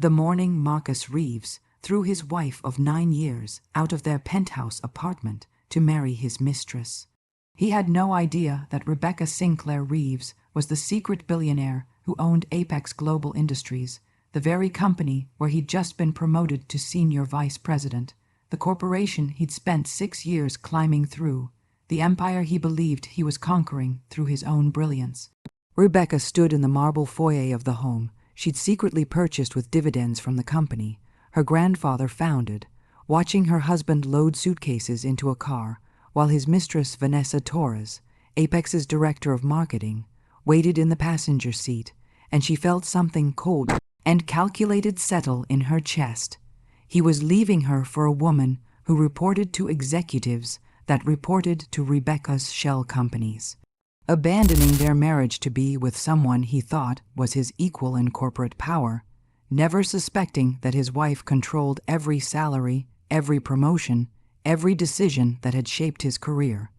The morning Marcus Reeves threw his wife of 9 years out of their penthouse apartment to marry his mistress. He had no idea that Rebecca Sinclair Reeves was the secret billionaire who owned Apex Global Industries, the very company where he'd just been promoted to senior vice president, the corporation he'd spent 6 years climbing through, the empire he believed he was conquering through his own brilliance. Rebecca stood in the marble foyer of the home she'd secretly purchased with dividends from the company her grandfather founded, watching her husband load suitcases into a car while his mistress Vanessa Torres, Apex's director of marketing, waited in the passenger seat, and she felt something cold and calculated settle in her chest. He was leaving her for a woman who reported to executives that reported to Rebecca's shell companies, abandoning their marriage to be with someone he thought was his equal in corporate power, never suspecting that his wife controlled every salary, every promotion, every decision that had shaped his career.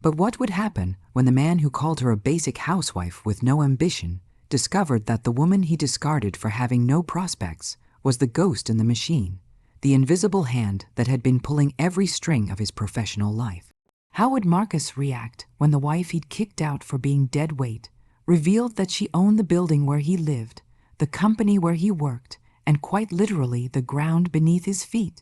But what would happen when the man who called her a basic housewife with no ambition discovered that the woman he discarded for having no prospects was the ghost in the machine, the invisible hand that had been pulling every string of his professional life? How would Marcus react when the wife he'd kicked out for being dead weight revealed that she owned the building where he lived, the company where he worked, and quite literally the ground beneath his feet?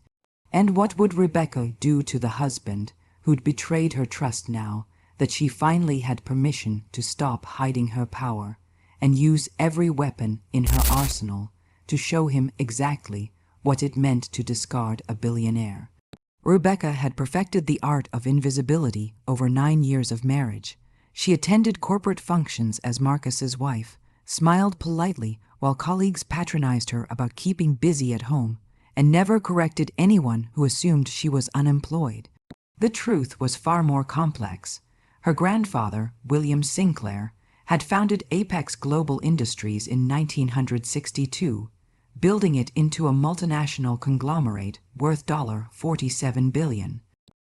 And what would Rebecca do to the husband who'd betrayed her trust now that she finally had permission to stop hiding her power and use every weapon in her arsenal to show him exactly what it meant to discard a billionaire? Rebecca had perfected the art of invisibility over 9 years of marriage. She attended corporate functions as Marcus's wife, smiled politely while colleagues patronized her about keeping busy at home, and never corrected anyone who assumed she was unemployed. The truth was far more complex. Her grandfather, William Sinclair, had founded Apex Global Industries in 1962, building it into a multinational conglomerate worth $47 billion.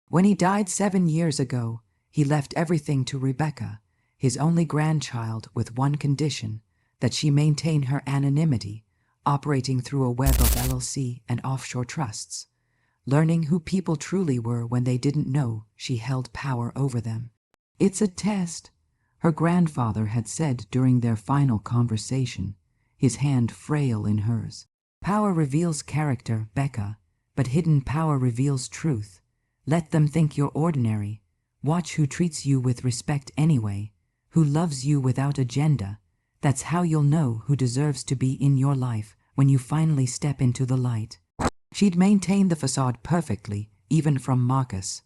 When he died 7 years ago, he left everything to Rebecca, his only grandchild, with one condition: that she maintain her anonymity, operating through a web of LLC and offshore trusts, learning who people truly were when they didn't know she held power over them. "It's a test," her grandfather had said during their final conversation, his hand frail in hers. "Power reveals character, Becca, but hidden power reveals truth. Let them think you're ordinary. Watch who treats you with respect anyway, who loves you without agenda. That's how you'll know who deserves to be in your life when you finally step into the light." She'd maintained the facade perfectly, even from Marcus.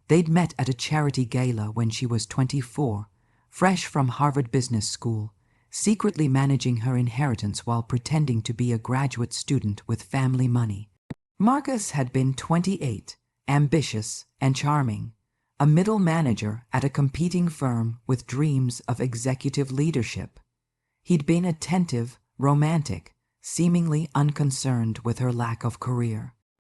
They'd met at a charity gala when she was 24, fresh from Harvard Business School, secretly managing her inheritance while pretending to be a graduate student with family money. Marcus had been 28, ambitious and charming, a middle manager at a competing firm with dreams of executive leadership. He'd been attentive, romantic, seemingly unconcerned with her lack of career.